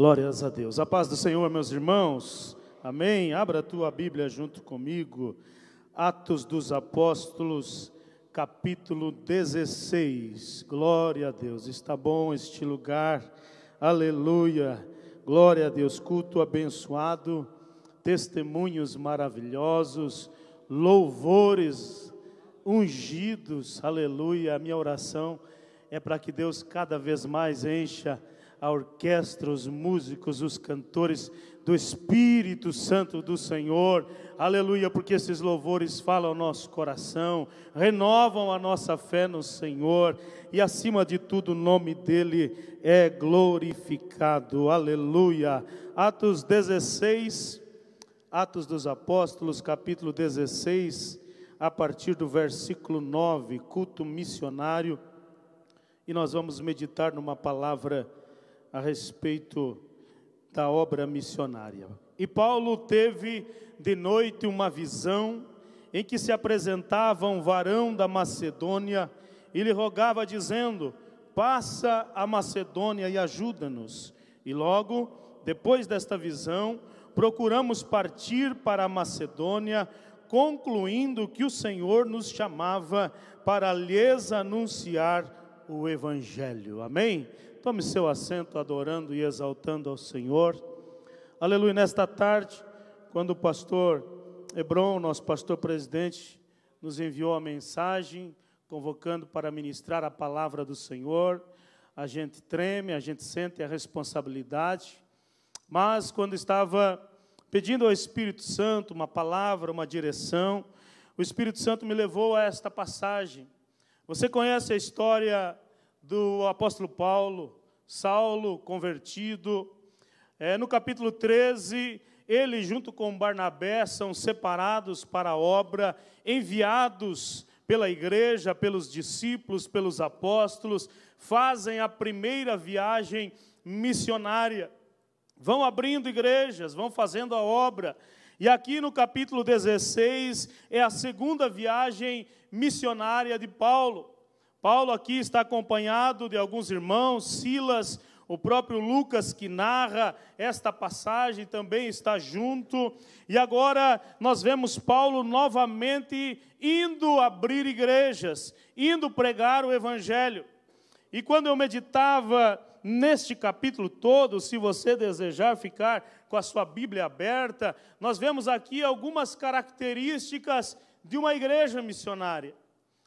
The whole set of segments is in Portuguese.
Glórias a Deus. A paz do Senhor, meus irmãos. Amém. Abra a tua Bíblia junto comigo. Atos dos Apóstolos, capítulo 16. Glória a Deus. Está bom este lugar. Aleluia. Glória a Deus. Culto abençoado. Testemunhos maravilhosos. Louvores ungidos. Aleluia. A minha oração é para que Deus cada vez mais encha a orquestra, os músicos, os cantores do Espírito Santo do Senhor, aleluia, porque esses louvores falam ao nosso coração, renovam a nossa fé no Senhor, e acima de tudo o nome dEle é glorificado, aleluia. Atos 16, Atos dos Apóstolos, capítulo 16, a partir do versículo 9, culto missionário, e nós vamos meditar numa palavra a respeito da obra missionária. E Paulo teve de noite uma visão em que se apresentava um varão da Macedônia e lhe rogava dizendo: passa a Macedônia e ajuda-nos. E logo, depois desta visão, procuramos partir para a Macedônia, concluindo que o Senhor nos chamava para lhes anunciar o Evangelho. Amém? Tome seu assento adorando e exaltando ao Senhor. Aleluia. Nesta tarde, quando o pastor Hebron, nosso pastor presidente, nos enviou a mensagem, convocando para ministrar a palavra do Senhor, a gente treme, a gente sente a responsabilidade, mas quando estava pedindo ao Espírito Santo uma palavra, uma direção, o Espírito Santo me levou a esta passagem. Você conhece a história do apóstolo Paulo, Saulo convertido. No capítulo 13, ele junto com Barnabé são separados para a obra, enviados pela igreja, pelos discípulos, pelos apóstolos, fazem a primeira viagem missionária, vão abrindo igrejas, vão fazendo a obra, e aqui no capítulo 16 é a segunda viagem missionária de Paulo. Paulo aqui está acompanhado de alguns irmãos, Silas, o próprio Lucas que narra esta passagem também está junto. E agora nós vemos Paulo novamente indo abrir igrejas, indo pregar o Evangelho. E quando eu meditava neste capítulo todo, se você desejar ficar com a sua Bíblia aberta, nós vemos aqui algumas características de uma igreja missionária.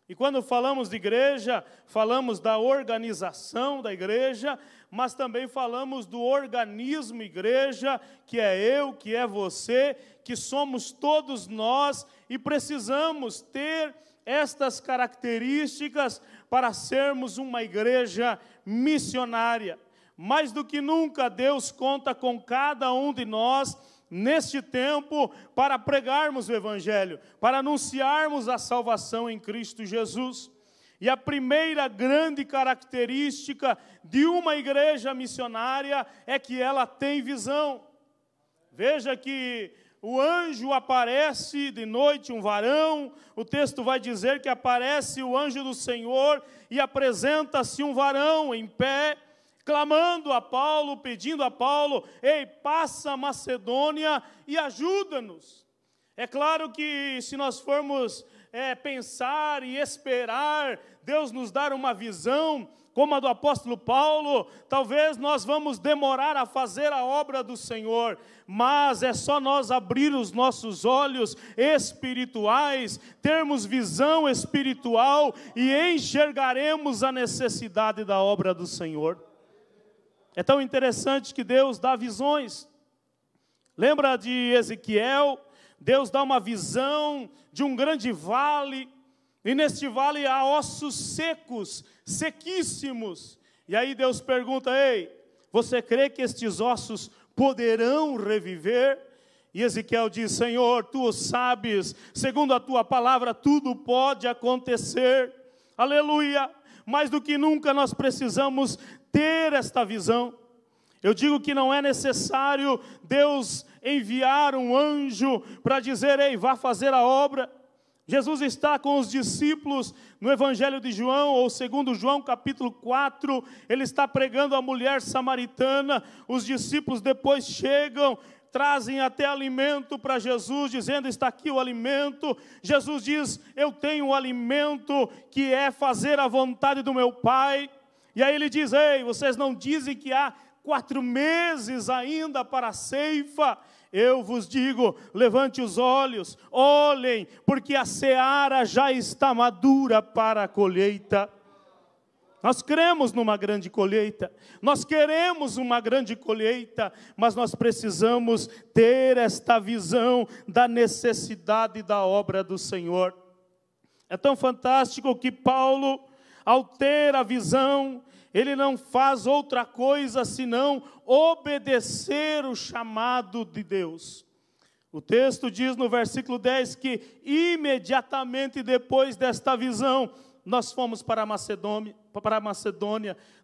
E quando falamos de igreja, falamos da organização da igreja, mas também falamos do organismo igreja, que é eu, que é você, que somos todos nós, e precisamos ter estas características para sermos uma igreja missionária. Mais do que nunca, Deus conta com cada um de nós neste tempo, para pregarmos o Evangelho, para anunciarmos a salvação em Cristo Jesus. E a primeira grande característica de uma igreja missionária é que ela tem visão. Veja que o anjo aparece de noite, um varão, o texto vai dizer que aparece o anjo do Senhor e apresenta-se um varão em pé, clamando a Paulo, pedindo a Paulo: ei, passa a Macedônia e ajuda-nos. É claro que se nós formos pensar e esperar Deus nos dar uma visão como a do apóstolo Paulo, talvez nós vamos demorar a fazer a obra do Senhor, mas é só nós abrir os nossos olhos espirituais, termos visão espiritual e enxergaremos a necessidade da obra do Senhor. É tão interessante que Deus dá visões. Lembra de Ezequiel? Deus dá uma visão de um grande vale, e neste vale há ossos secos, sequíssimos. E aí Deus pergunta: ei, você crê que estes ossos poderão reviver? E Ezequiel diz: Senhor, tu o sabes, segundo a tua palavra tudo pode acontecer. Aleluia! Mais do que nunca nós precisamos ter esta visão. Eu digo que não é necessário Deus enviar um anjo para dizer: ei, vá fazer a obra. Jesus está com os discípulos no Evangelho de João, ou segundo João, capítulo 4, ele está pregando a mulher samaritana. Os discípulos depois chegam, trazem até alimento para Jesus, dizendo: está aqui o alimento. Jesus diz: eu tenho um alimento que é fazer a vontade do meu Pai. E aí ele diz: ei, vocês não dizem que há 4 meses ainda para a ceifa? Eu vos digo, levante os olhos, olhem, porque a seara já está madura para a colheita. Nós cremos numa grande colheita, nós queremos uma grande colheita, mas nós precisamos ter esta visão da necessidade da obra do Senhor. É tão fantástico que Paulo, ao ter a visão, ele não faz outra coisa senão obedecer o chamado de Deus. O texto diz no versículo 10 que imediatamente depois desta visão, nós fomos para a Macedônia,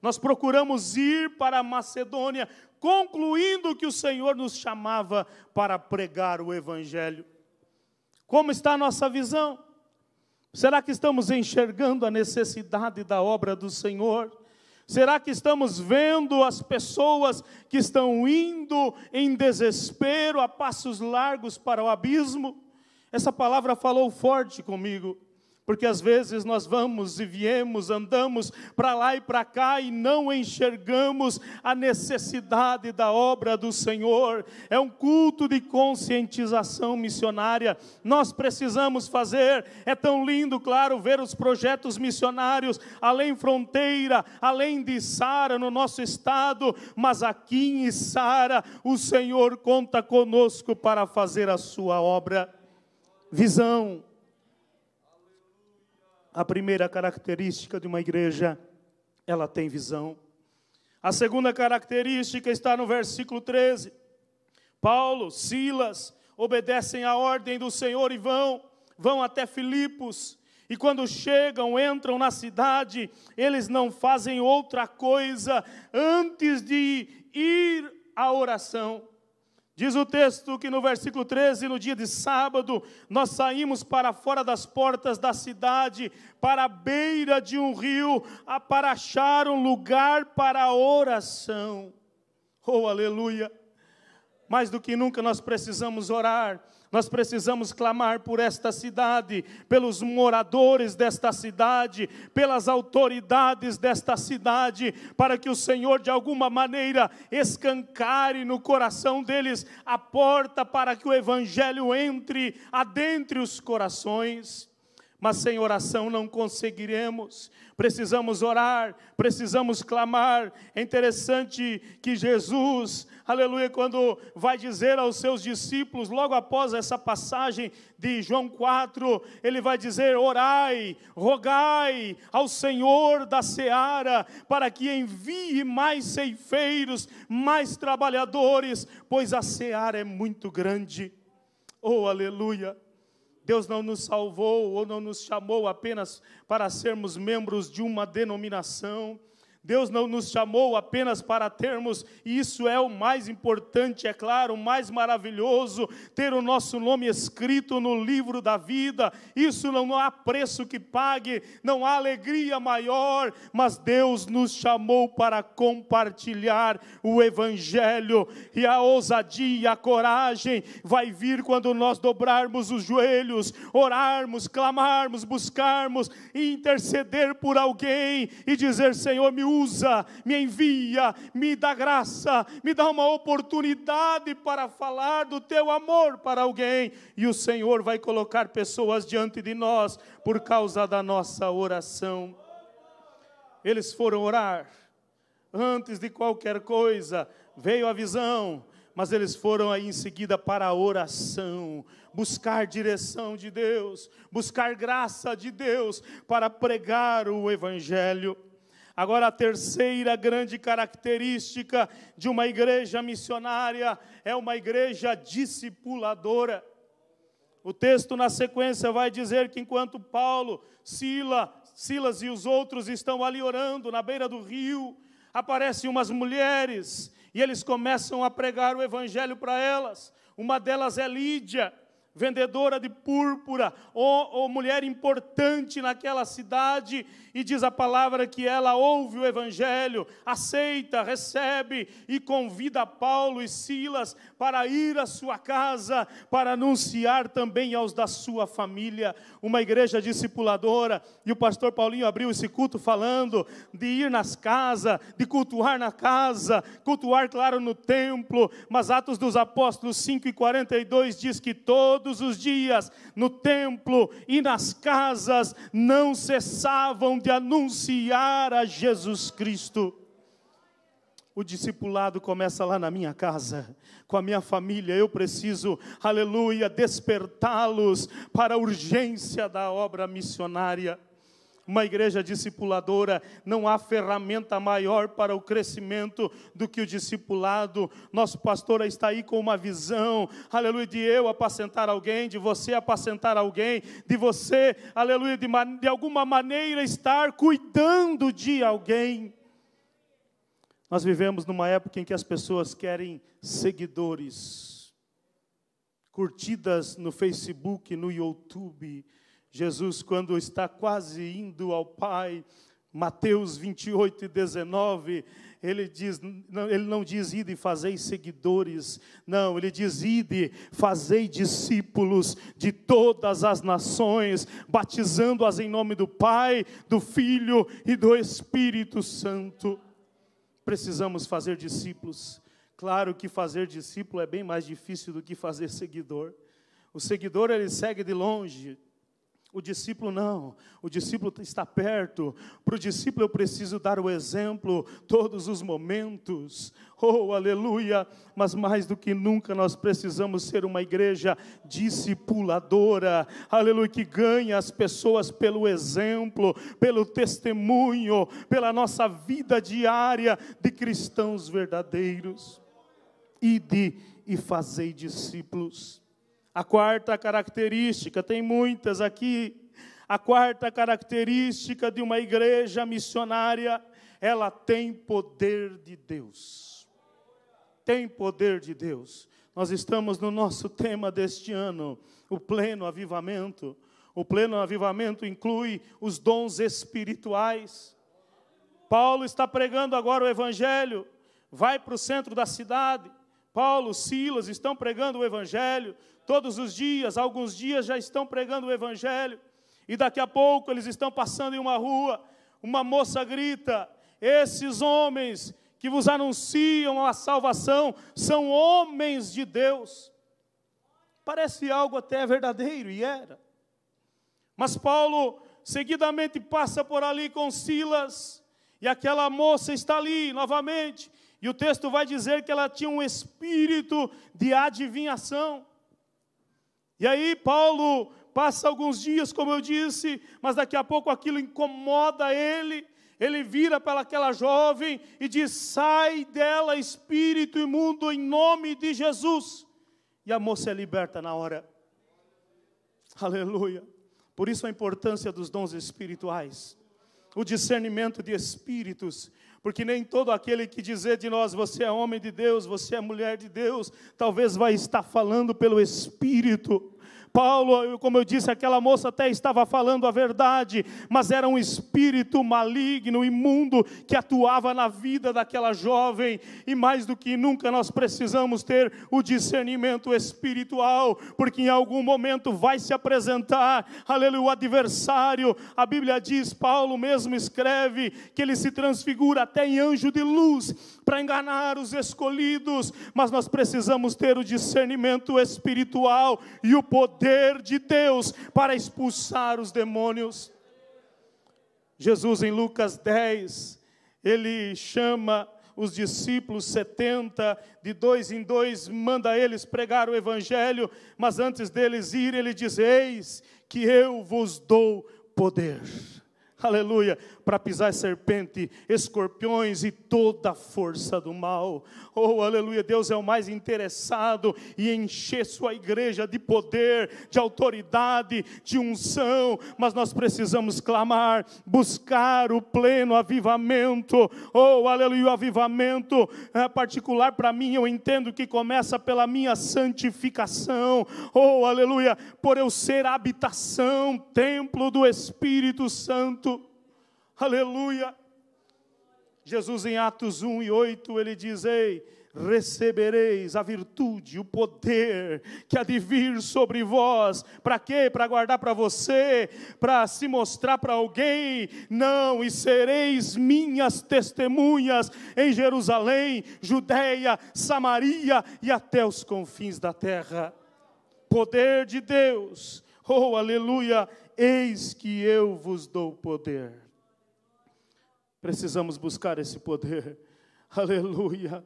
nós procuramos ir para a Macedônia, concluindo que o Senhor nos chamava para pregar o Evangelho. Como está a nossa visão? Será que estamos enxergando a necessidade da obra do Senhor? Será que estamos vendo as pessoas que estão indo em desespero a passos largos para o abismo? Essa palavra falou forte comigo, porque às vezes nós vamos e viemos, andamos para lá e para cá e não enxergamos a necessidade da obra do Senhor. É um culto de conscientização missionária. Nós precisamos fazer. É tão lindo, claro, ver os projetos missionários além fronteira, além de Içara no nosso estado, mas aqui em Içara o Senhor conta conosco para fazer a sua obra. Visão. A primeira característica de uma igreja, ela tem visão. A segunda característica está no versículo 13. Paulo, Silas, obedecem à ordem do Senhor e vão até Filipos. E quando chegam, entram na cidade, eles não fazem outra coisa antes de ir à oração. Diz o texto que no versículo 13, no dia de sábado, nós saímos para fora das portas da cidade, para a beira de um rio, para achar um lugar para a oração. Oh, aleluia! Mais do que nunca nós precisamos orar, nós precisamos clamar por esta cidade, pelos moradores desta cidade, pelas autoridades desta cidade, para que o Senhor de alguma maneira escancare no coração deles a porta para que o Evangelho entre adentre os corações. Mas sem oração não conseguiremos. Precisamos orar, precisamos clamar. É interessante que Jesus, aleluia, quando vai dizer aos seus discípulos, logo após essa passagem de João 4, ele vai dizer: orai, rogai ao Senhor da seara, para que envie mais ceifeiros, mais trabalhadores, pois a seara é muito grande. Oh, aleluia! Deus não nos salvou ou não nos chamou apenas para sermos membros de uma denominação. Deus não nos chamou apenas para termos, e isso é o mais importante, é claro, o mais maravilhoso, ter o nosso nome escrito no livro da vida. Isso não há preço que pague, não há alegria maior, mas Deus nos chamou para compartilhar o Evangelho, e a ousadia, a coragem vai vir quando nós dobrarmos os joelhos, orarmos, clamarmos, buscarmos e interceder por alguém e dizer: Senhor, me usa, me envia, me dá graça, me dá uma oportunidade para falar do teu amor para alguém, e o Senhor vai colocar pessoas diante de nós por causa da nossa oração. Eles foram orar, antes de qualquer coisa, veio a visão, mas eles foram aí em seguida para a oração, buscar direção de Deus, buscar graça de Deus para pregar o Evangelho. Agora, a terceira grande característica de uma igreja missionária é uma igreja discipuladora. O texto na sequência vai dizer que enquanto Paulo, Silas e os outros estão ali orando na beira do rio, aparecem umas mulheres e eles começam a pregar o Evangelho para elas. Uma delas é Lídia. vendedora de púrpura, ou mulher importante naquela cidade, e diz a palavra que ela ouve o evangelho, aceita, recebe e convida Paulo e Silas para ir à sua casa, para anunciar também aos da sua família, uma igreja discipuladora. E o pastor Paulinho abriu esse culto falando de ir nas casas, de cultuar na casa, cultuar, claro, no templo, mas Atos dos Apóstolos 5:42 diz que todos os dias no templo e nas casas não cessavam de anunciar a Jesus Cristo. O discipulado começa lá na minha casa, com a minha família. Eu preciso, aleluia, despertá-los para a urgência da obra missionária. Uma igreja discipuladora, não há ferramenta maior para o crescimento do que o discipulado. Nosso pastor está aí com uma visão, aleluia, de eu apacentar alguém, de você apacentar alguém, de você, aleluia, de alguma maneira estar cuidando de alguém. Nós vivemos numa época em que as pessoas querem seguidores, curtidas no Facebook, no YouTube. Jesus, quando está quase indo ao Pai, Mateus 28:19, ele não diz ide e fazei seguidores, não, ele diz ide, fazei discípulos de todas as nações, batizando-as em nome do Pai, do Filho e do Espírito Santo. Precisamos fazer discípulos. Claro que fazer discípulo é bem mais difícil do que fazer seguidor. O seguidor, ele segue de longe. O discípulo não, o discípulo está perto. Para o discípulo eu preciso dar o exemplo todos os momentos. Oh, aleluia! Mas mais do que nunca nós precisamos ser uma igreja discipuladora. Aleluia, que ganha as pessoas pelo exemplo, pelo testemunho, pela nossa vida diária de cristãos verdadeiros. Ide e fazei discípulos. A quarta característica, tem muitas aqui, a quarta característica de uma igreja missionária, ela tem poder de Deus. Tem poder de Deus. Nós estamos no nosso tema deste ano, o pleno avivamento. O pleno avivamento inclui os dons espirituais. Paulo está pregando agora o evangelho, vai para o centro da cidade. Paulo, Silas estão pregando o evangelho. Todos os dias, alguns dias já estão pregando o evangelho, e daqui a pouco eles estão passando em uma rua, uma moça grita, esses homens que vos anunciam a salvação, são homens de Deus. Parece algo até verdadeiro, e era. Mas Paulo, seguidamente passa por ali com Silas, e aquela moça está ali novamente, e o texto vai dizer que ela tinha um espírito de adivinhação. E aí Paulo passa alguns dias, como eu disse, mas daqui a pouco aquilo incomoda ele. Ele vira para aquela jovem e diz, sai dela espírito imundo em nome de Jesus. E a moça é liberta na hora. Aleluia. Por isso a importância dos dons espirituais. O discernimento de espíritos. Porque nem todo aquele que dizer de nós, você é homem de Deus, você é mulher de Deus, talvez vai estar falando pelo Espírito. Paulo, como eu disse, aquela moça até estava falando a verdade, mas era um espírito maligno, imundo, que atuava na vida daquela jovem, e mais do que nunca nós precisamos ter o discernimento espiritual, porque em algum momento vai se apresentar, aleluia, o adversário. A Bíblia diz, Paulo mesmo escreve, que ele se transfigura até em anjo de luz, para enganar os escolhidos, mas nós precisamos ter o discernimento espiritual, e o poder de Deus para expulsar os demônios. Jesus em Lucas 10, ele chama os discípulos 70, de 2 em 2, manda eles pregar o evangelho, mas antes deles ir, ele diz, eis que eu vos dou poder. aleluia, para pisar serpente, escorpiões e toda a força do mal. Oh, aleluia, Deus é o mais interessado em encher sua igreja de poder, de autoridade, de unção, mas nós precisamos clamar, buscar o pleno avivamento. Oh, aleluia, o avivamento é particular para mim, eu entendo que começa pela minha santificação. Oh, aleluia, por eu ser a habitação, templo do Espírito Santo. Aleluia. Jesus em Atos 1:8, ele diz: ei, recebereis a virtude, o poder que há de vir sobre vós. Para quê? Para guardar para você, para se mostrar para alguém? Não, e sereis minhas testemunhas em Jerusalém, Judeia, Samaria e até os confins da terra. Poder de Deus. Oh, aleluia, eis que eu vos dou poder. Precisamos buscar esse poder, aleluia.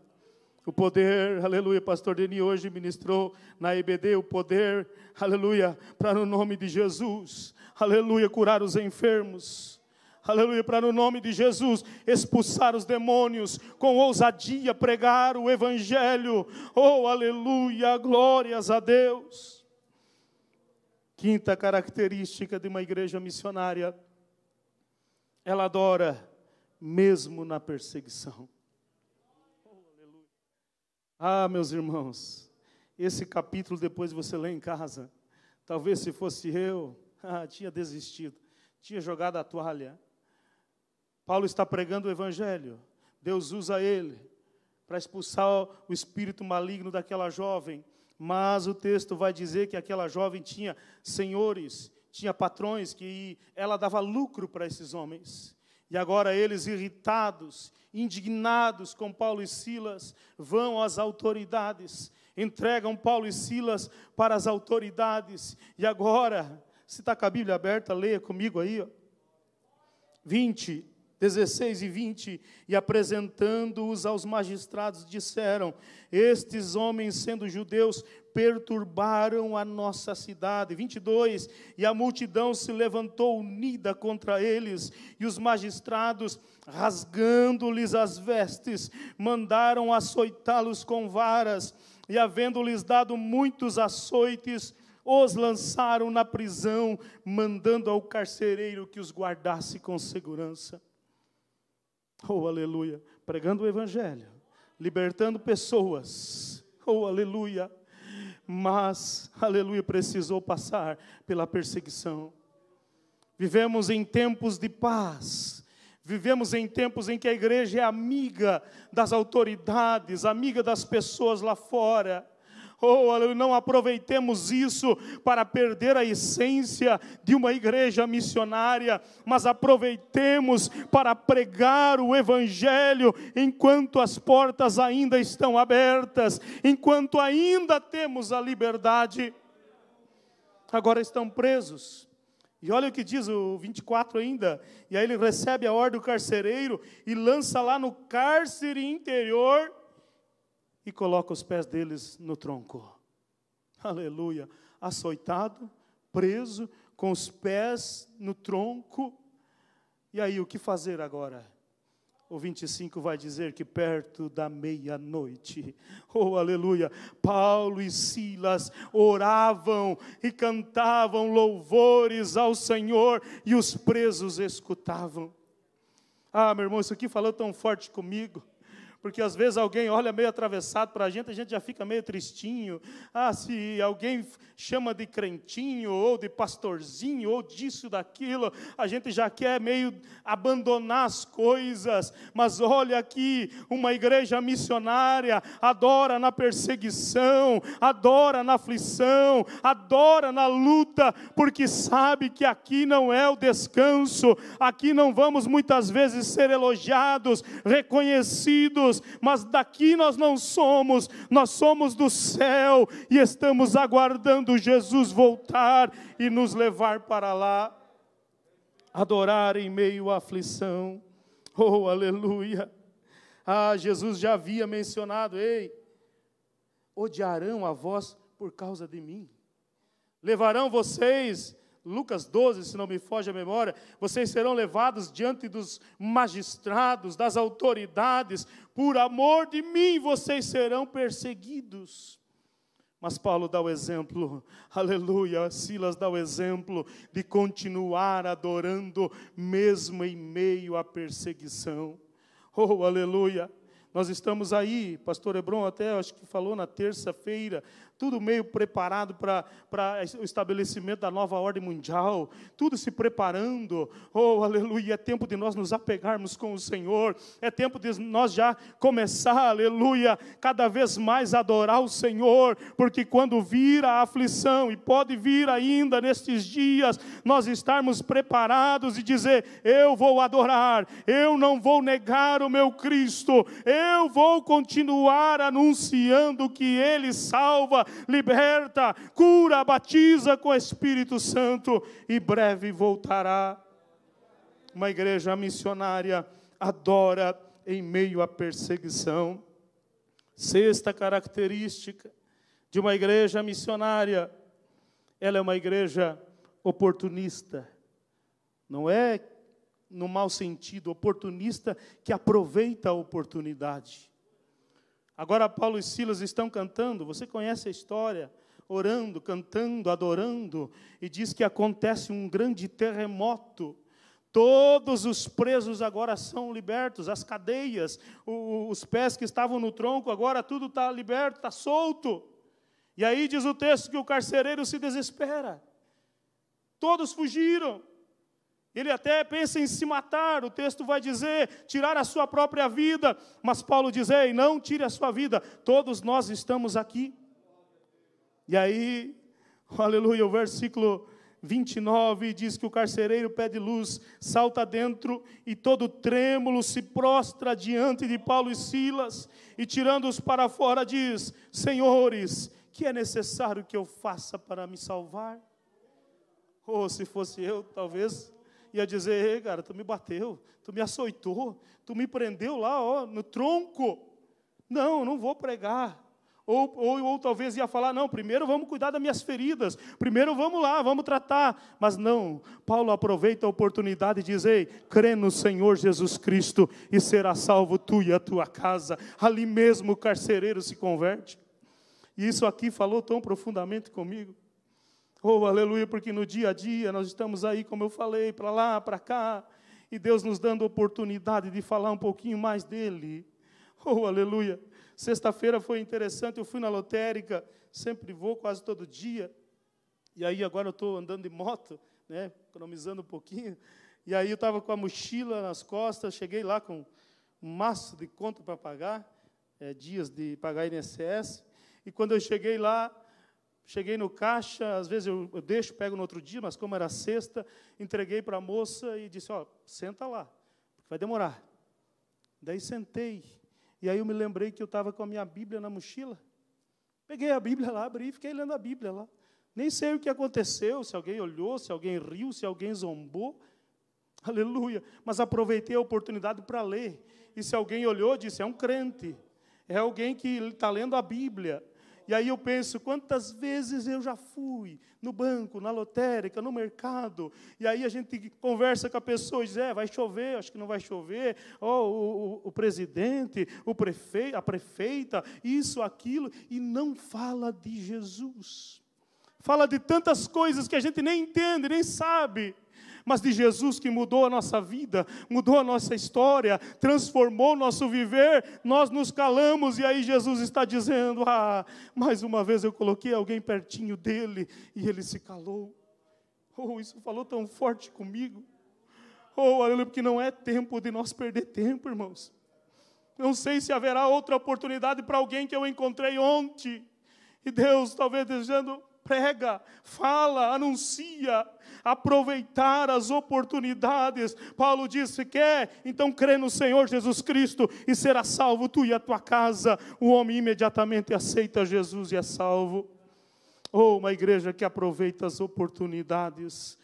O poder, aleluia, pastor Denis hoje ministrou na EBD o poder, aleluia, para no nome de Jesus, aleluia, curar os enfermos. Aleluia, para no nome de Jesus expulsar os demônios, com ousadia pregar o evangelho. Oh, aleluia, glórias a Deus. Quinta característica de uma igreja missionária: ela adora mesmo na perseguição. Ah, meus irmãos, esse capítulo depois você lê em casa, talvez se fosse eu, tinha desistido, tinha jogado a toalha. Paulo está pregando o evangelho, Deus usa ele para expulsar o espírito maligno daquela jovem, mas o texto vai dizer que aquela jovem tinha senhores, tinha patrões, que ela dava lucro para esses homens. E agora eles, irritados, indignados com Paulo e Silas, vão às autoridades, entregam Paulo e Silas para as autoridades. E agora, se está com a Bíblia aberta, leia comigo aí, 16 e 20, e apresentando-os aos magistrados, disseram: estes homens, sendo judeus, perturbaram a nossa cidade. 22, e a multidão se levantou unida contra eles, e os magistrados, rasgando-lhes as vestes, mandaram açoitá-los com varas, e havendo-lhes dado muitos açoites, os lançaram na prisão, mandando ao carcereiro que os guardasse com segurança. Oh, aleluia, pregando o evangelho, libertando pessoas, oh, aleluia, mas, aleluia, precisou passar pela perseguição. Vivemos em tempos de paz, vivemos em tempos em que a igreja é amiga das autoridades, amiga das pessoas lá fora. Oh, aleluia, não aproveitemos isso para perder a essência de uma igreja missionária, mas aproveitemos para pregar o evangelho enquanto as portas ainda estão abertas, enquanto ainda temos a liberdade. Agora estão presos. E olha o que diz o 24 ainda, e aí ele recebe a ordem do carcereiro e lança lá no cárcere interior e coloca os pés deles no tronco. Aleluia. Açoitado, preso, com os pés no tronco. E aí, o que fazer agora? O 25 vai dizer que perto da meia-noite, oh aleluia, Paulo e Silas oravam e cantavam louvores ao Senhor, e os presos escutavam. Ah, meu irmão, isso aqui falou tão forte comigo. Porque às vezes alguém olha meio atravessado para a gente já fica meio tristinho. Ah, se alguém chama de crentinho, ou de pastorzinho, ou disso, daquilo, a gente já quer meio abandonar as coisas. Mas olha aqui, uma igreja missionária adora na perseguição, adora na aflição, adora na luta, porque sabe que aqui não é o descanso, aqui não vamos muitas vezes ser elogiados, reconhecidos, mas daqui nós não somos, nós somos do céu e estamos aguardando Jesus voltar e nos levar para lá, adorar em meio à aflição. Oh, aleluia! Ah, Jesus já havia mencionado: ei, odiarão a vós por causa de mim, levarão vocês Lucas 12, se não me foge a memória, vocês serão levados diante dos magistrados, das autoridades, por amor de mim vocês serão perseguidos. Mas Paulo dá o exemplo, aleluia, Silas dá o exemplo de continuar adorando mesmo em meio à perseguição. Oh, aleluia! Nós estamos aí, pastor Hebron até acho que falou na terça-feira, tudo meio preparado para o estabelecimento da nova ordem mundial, tudo se preparando, oh, aleluia, é tempo de nós nos apegarmos com o Senhor, é tempo de nós já começar, aleluia, cada vez mais adorar o Senhor, porque quando vir a aflição, e pode vir ainda nestes dias, nós estarmos preparados e dizer, eu vou adorar, eu não vou negar o meu Cristo, eu vou continuar anunciando que Ele salva, liberta, cura, batiza com o Espírito Santo e breve voltará. Uma igreja missionária adora em meio à perseguição. Sexta característica de uma igreja missionária, ela é uma igreja oportunista. Não é no mau sentido, oportunista que aproveita a oportunidade. Agora Paulo e Silas estão cantando, você conhece a história, orando, cantando, adorando, e diz que acontece um grande terremoto. Todos os presos agora são libertos, as cadeias, os pés que estavam no tronco, agora tudo está liberto, está solto. E aí diz o texto que o carcereiro se desespera. Todos fugiram. Ele até pensa em se matar, o texto vai dizer, tirar a sua própria vida, mas Paulo diz, ei, não tire a sua vida, todos nós estamos aqui. E aí, aleluia, o versículo 29 diz que o carcereiro pede luz, salta dentro e todo trêmulo se prostra diante de Paulo e Silas, e tirando-os para fora diz, senhores, que é necessário que eu faça para me salvar? Ou se fosse eu, talvez ia dizer, ei, cara, tu me bateu, tu me açoitou, tu me prendeu lá, ó, no tronco. Não vou pregar. Ou talvez ia falar, não, primeiro vamos cuidar das minhas feridas, primeiro vamos lá, vamos tratar. Mas não, Paulo aproveita a oportunidade e diz, ei, crê no Senhor Jesus Cristo e será salvo tu e a tua casa. Ali mesmo o carcereiro se converte. E isso aqui falou tão profundamente comigo. Oh, aleluia, porque no dia a dia nós estamos aí, como eu falei, para lá, para cá, e Deus nos dando oportunidade de falar um pouquinho mais dEle. Oh, aleluia. Sexta-feira foi interessante, eu fui na lotérica, sempre vou, quase todo dia, e aí agora eu estou andando de moto, né, economizando um pouquinho, e aí eu estava com a mochila nas costas, cheguei lá com um maço de conta para pagar, dias de pagar INSS, e quando eu cheguei lá, cheguei no caixa, às vezes eu deixo, pego no outro dia, mas como era sexta, entreguei para a moça e disse, ó, senta lá, vai demorar. Daí sentei, e aí eu me lembrei que eu estava com a minha Bíblia na mochila. Peguei a Bíblia lá, abri e fiquei lendo a Bíblia lá. Nem sei o que aconteceu, se alguém olhou, se alguém riu, se alguém zombou. Aleluia. Mas aproveitei a oportunidade para ler. E se alguém olhou, disse, é um crente. É alguém que está lendo a Bíblia. E aí eu penso, quantas vezes eu já fui no banco, na lotérica, no mercado, e aí a gente conversa com a pessoa e diz, vai chover, acho que não vai chover, o presidente, o prefeito, a prefeita, isso, aquilo, e não fala de Jesus. Fala de tantas coisas que a gente nem entende, nem sabe. Mas de Jesus que mudou a nossa vida, mudou a nossa história, transformou o nosso viver, nós nos calamos, e aí Jesus está dizendo, mais uma vez eu coloquei alguém pertinho dele, e ele se calou. Oh, isso falou tão forte comigo. Oh, aleluia, porque não é tempo de nós perder tempo, irmãos. Não sei se haverá outra oportunidade para alguém que eu encontrei ontem, e Deus talvez dizendo, prega, fala, anuncia, aproveitar as oportunidades. Paulo disse, quer? Então crê no Senhor Jesus Cristo e será salvo tu e a tua casa. O homem imediatamente aceita Jesus e é salvo. Oh, uma igreja que aproveita as oportunidades.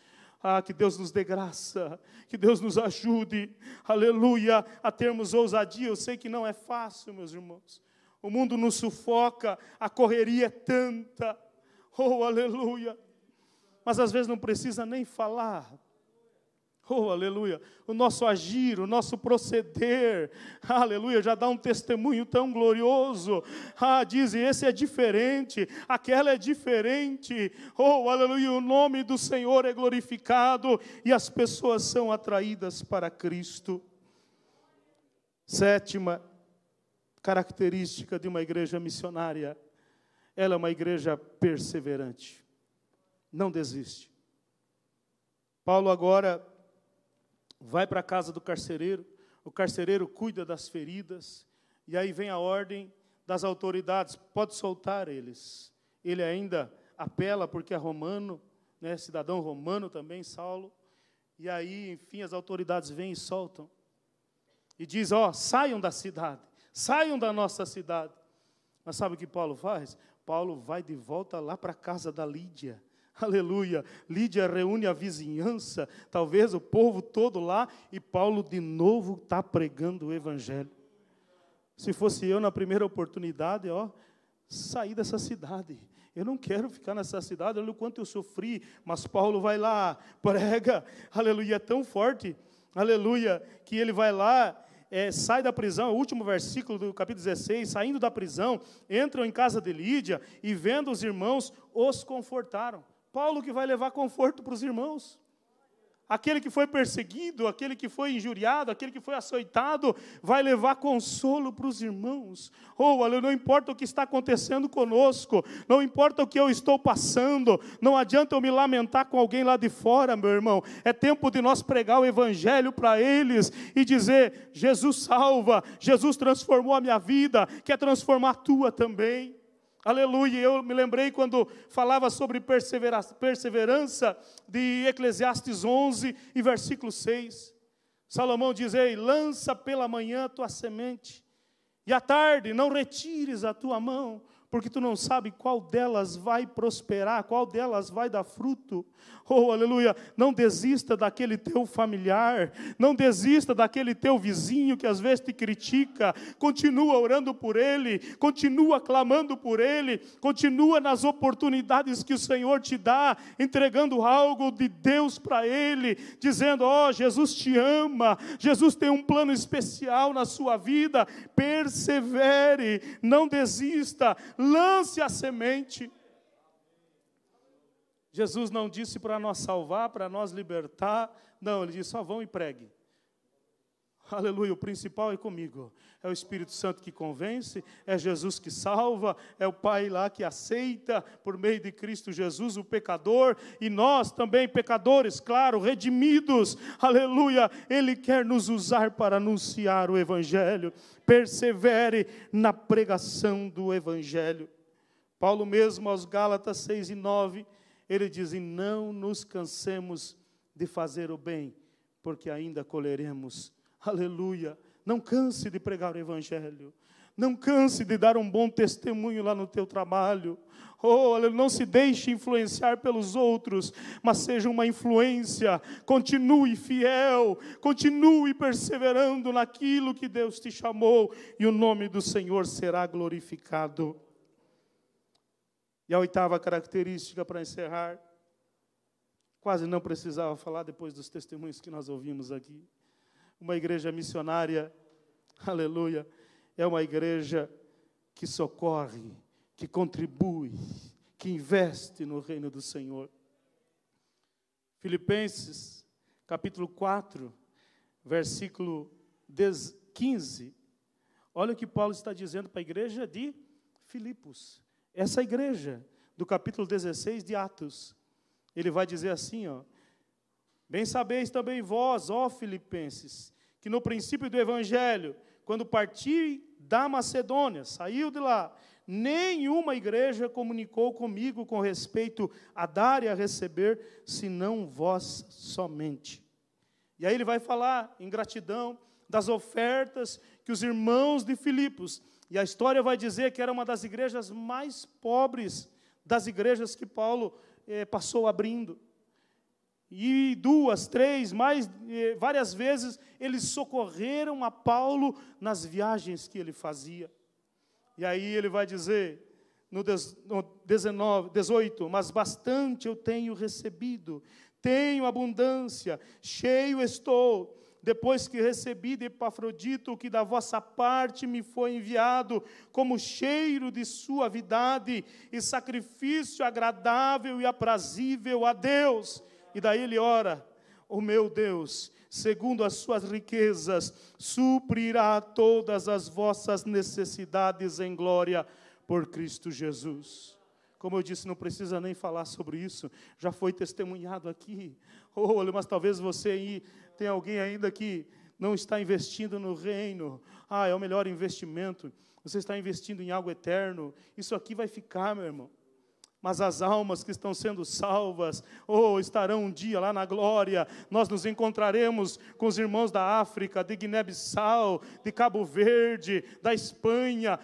Que Deus nos dê graça, que Deus nos ajude, aleluia, a termos ousadia. Eu sei que não é fácil, meus irmãos. O mundo nos sufoca, a correria é tanta. Oh, aleluia. mas às vezes não precisa nem falar. Oh, aleluia, o nosso agir, o nosso proceder, aleluia, já dá um testemunho tão glorioso. Dizem, esse é diferente, aquela é diferente. Oh, aleluia, o nome do Senhor é glorificado e as pessoas são atraídas para Cristo. Sétima característica de uma igreja missionária, ela é uma igreja perseverante, não desiste. Paulo agora vai para a casa do carcereiro, o carcereiro cuida das feridas, e aí vem a ordem das autoridades, pode soltar eles. Ele ainda apela porque é romano, né, cidadão romano também, Saulo, e aí, enfim, as autoridades vêm e soltam. E diz, saiam da cidade, saiam da nossa cidade. Mas sabe o que Paulo faz? Paulo vai de volta lá para a casa da Lídia. Aleluia, Lídia reúne a vizinhança, talvez o povo todo lá, e Paulo de novo está pregando o Evangelho. Se fosse eu na primeira oportunidade, sair dessa cidade. Eu não quero ficar nessa cidade, olha o quanto eu sofri, mas Paulo vai lá, prega, aleluia, é tão forte, aleluia, que ele vai lá, sai da prisão, o último versículo do capítulo 16, saindo da prisão, entram em casa de Lídia, e vendo os irmãos, os confortaram. Paulo que vai levar conforto para os irmãos. Aquele que foi perseguido, aquele que foi injuriado, aquele que foi açoitado, vai levar consolo para os irmãos. Não importa o que está acontecendo conosco, não importa o que eu estou passando, não adianta eu me lamentar com alguém lá de fora, meu irmão. É tempo de nós pregar o Evangelho para eles e dizer, Jesus salva, Jesus transformou a minha vida, quer transformar a tua também. Aleluia, eu me lembrei quando falava sobre perseverança de Eclesiastes 11 e versículo 6. Salomão diz, lança pela manhã a tua semente, e à tarde não retires a tua mão, porque tu não sabe qual delas vai prosperar, qual delas vai dar fruto. Aleluia, não desista daquele teu familiar, não desista daquele teu vizinho que às vezes te critica, continua orando por ele, continua clamando por ele, continua nas oportunidades que o Senhor te dá, entregando algo de Deus para ele, dizendo, Jesus te ama, Jesus tem um plano especial na sua vida, persevere, não desista, lance a semente. Jesus não disse para nós salvar, para nós libertar, não, ele disse, só vão e pregue. Aleluia, o principal é comigo, é o Espírito Santo que convence, é Jesus que salva, é o Pai lá que aceita, por meio de Cristo Jesus, o pecador, e nós também pecadores, claro, redimidos, aleluia, Ele quer nos usar para anunciar o Evangelho, persevere na pregação do Evangelho. Paulo mesmo, aos Gálatas 6 e 9, ele diz, e não nos cansemos de fazer o bem, porque ainda colheremos. Aleluia. Não canse de pregar o Evangelho. Não canse de dar um bom testemunho lá no teu trabalho. Não se deixe influenciar pelos outros, mas seja uma influência. Continue fiel, continue perseverando naquilo que Deus te chamou, e o nome do Senhor será glorificado. E a oitava característica para encerrar, quase não precisava falar depois dos testemunhos que nós ouvimos aqui. Uma igreja missionária, aleluia, é uma igreja que socorre, que contribui, que investe no reino do Senhor. Filipenses, capítulo 4, versículo 15. Olha o que Paulo está dizendo para a igreja de Filipos. Essa igreja, do capítulo 16 de Atos, ele vai dizer assim, bem sabeis também vós, filipenses, que no princípio do Evangelho, quando parti da Macedônia, saiu de lá, nenhuma igreja comunicou comigo com respeito a dar e a receber, senão vós somente. E aí ele vai falar, em gratidão, das ofertas que os irmãos de Filipos, e a história vai dizer que era uma das igrejas mais pobres das igrejas que Paulo passou abrindo. E 2, 3, várias vezes, eles socorreram a Paulo nas viagens que ele fazia. E aí ele vai dizer, no 18, mas bastante eu tenho recebido, tenho abundância, cheio estou, depois que recebi de Epafrodito o que da vossa parte me foi enviado, como cheiro de suavidade e sacrifício agradável e aprazível a Deus. E daí ele ora: o meu Deus, segundo as suas riquezas, suprirá todas as vossas necessidades em glória por Cristo Jesus. Como eu disse, não precisa nem falar sobre isso, já foi testemunhado aqui. Mas talvez você aí, tem alguém ainda que não está investindo no reino. É o melhor investimento. Você está investindo em algo eterno. Isso aqui vai ficar, meu irmão. Mas as almas que estão sendo salvas, estarão um dia lá na glória. Nós nos encontraremos com os irmãos da África, de Guiné-Bissau, de Cabo Verde, da Espanha,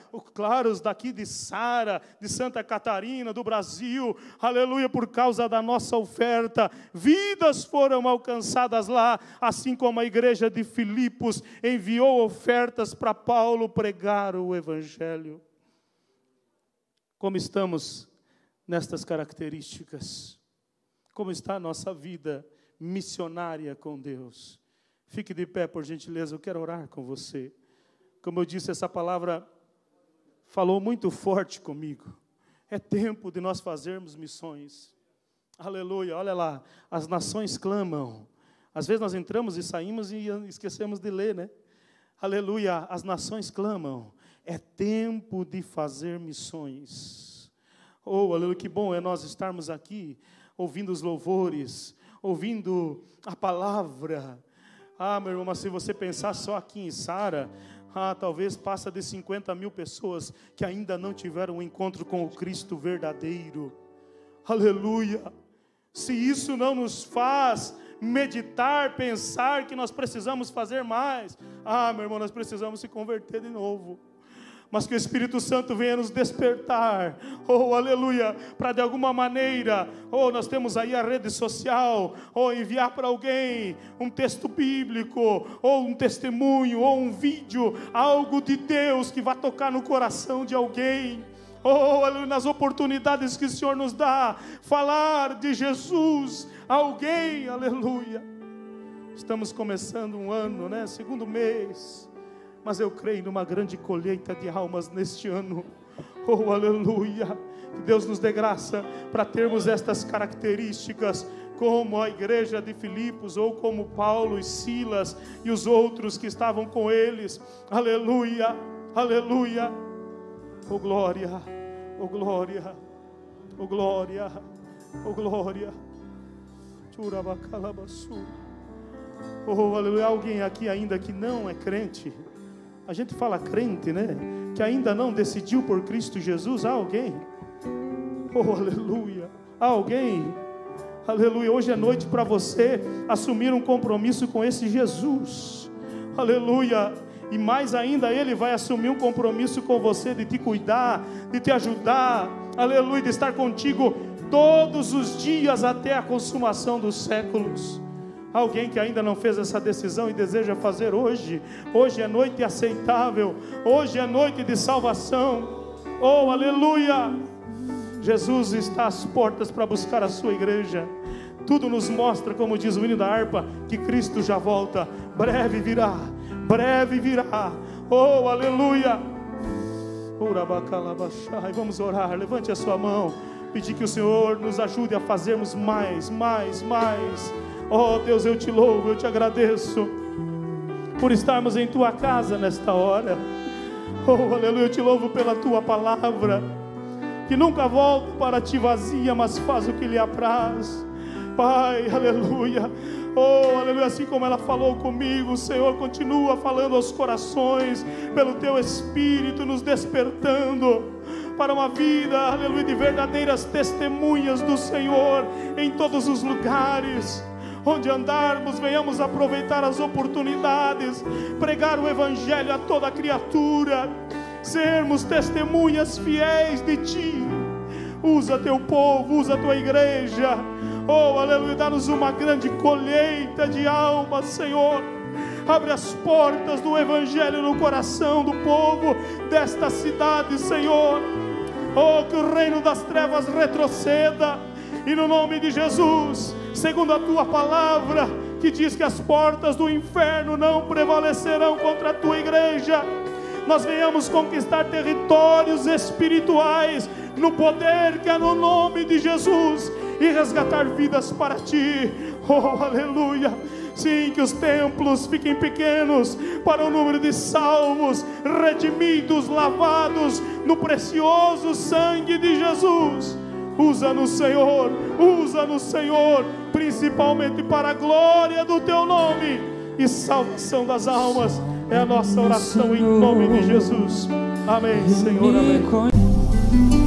os daqui de Sara, de Santa Catarina, do Brasil. Aleluia, por causa da nossa oferta, vidas foram alcançadas lá, assim como a igreja de Filipos enviou ofertas para Paulo pregar o Evangelho. Como estamos nestas características? Como está a nossa vida missionária com Deus? Fique de pé, por gentileza, eu quero orar com você. Como eu disse, essa palavra falou muito forte comigo. É tempo de nós fazermos missões. Aleluia, olha lá, as nações clamam. Às vezes nós entramos e saímos e esquecemos de ler, né? Aleluia, as nações clamam. É tempo de fazer missões. Aleluia, que bom é nós estarmos aqui, ouvindo os louvores, ouvindo a palavra. Meu irmão, mas se você pensar só aqui em Sara, talvez passa de 50 mil pessoas que ainda não tiveram um encontro com o Cristo verdadeiro. Aleluia! Se isso não nos faz meditar, pensar que nós precisamos fazer mais, meu irmão, nós precisamos se converter de novo. Mas que o Espírito Santo venha nos despertar, aleluia, para de alguma maneira, nós temos aí a rede social, enviar para alguém um texto bíblico, um testemunho, um vídeo, algo de Deus que vai tocar no coração de alguém, aleluia, nas oportunidades que o Senhor nos dá, falar de Jesus a alguém, aleluia. Estamos começando um ano, né? Segundo mês. Mas eu creio numa grande colheita de almas neste ano. Aleluia. Que Deus nos dê graça para termos estas características, como a igreja de Filipos, ou como Paulo e Silas e os outros que estavam com eles. Aleluia, aleluia. Oh glória, oh glória, oh glória, oh glória. Aleluia. Alguém aqui ainda que não é crente? A gente fala crente, né? Que ainda não decidiu por Cristo Jesus. Há alguém? Aleluia. Há alguém? Aleluia. Hoje é noite para você assumir um compromisso com esse Jesus. Aleluia. E mais ainda, Ele vai assumir um compromisso com você de te cuidar, de te ajudar. Aleluia. De estar contigo todos os dias até a consumação dos séculos. Alguém que ainda não fez essa decisão e deseja fazer hoje. Hoje é noite aceitável. Hoje é noite de salvação. Aleluia. Jesus está às portas para buscar a sua igreja. Tudo nos mostra, como diz o hino da harpa, que Cristo já volta. Breve virá. Breve virá. Aleluia. Vamos orar. Levante a sua mão. Pedir que o Senhor nos ajude a fazermos mais. Deus, eu te louvo, eu te agradeço por estarmos em tua casa nesta hora. Aleluia, eu te louvo pela tua palavra, que nunca volta para ti vazia, mas faz o que lhe apraz. Pai, aleluia, aleluia, assim como ela falou comigo, o Senhor continua falando aos corações, pelo teu Espírito nos despertando para uma vida, aleluia, de verdadeiras testemunhas do Senhor em todos os lugares. Onde andarmos, venhamos aproveitar as oportunidades, pregar o Evangelho a toda criatura, sermos testemunhas fiéis de Ti. Usa teu povo, usa a tua igreja. Aleluia, dá-nos uma grande colheita de almas, Senhor. Abre as portas do Evangelho no coração do povo desta cidade, Senhor. Oh, que o reino das trevas retroceda. E no nome de Jesus, segundo a tua palavra, que diz que as portas do inferno não prevalecerão contra a tua igreja, nós venhamos conquistar territórios espirituais no poder que é no nome de Jesus e resgatar vidas para ti. Oh, aleluia. Sim, que os templos fiquem pequenos para o número de salvos, redimidos, lavados no precioso sangue de Jesus. Usa-nos, Senhor, usa-nos, Senhor, principalmente para a glória do teu nome e salvação das almas. É a nossa oração em nome de Jesus. Amém, Senhor, amém.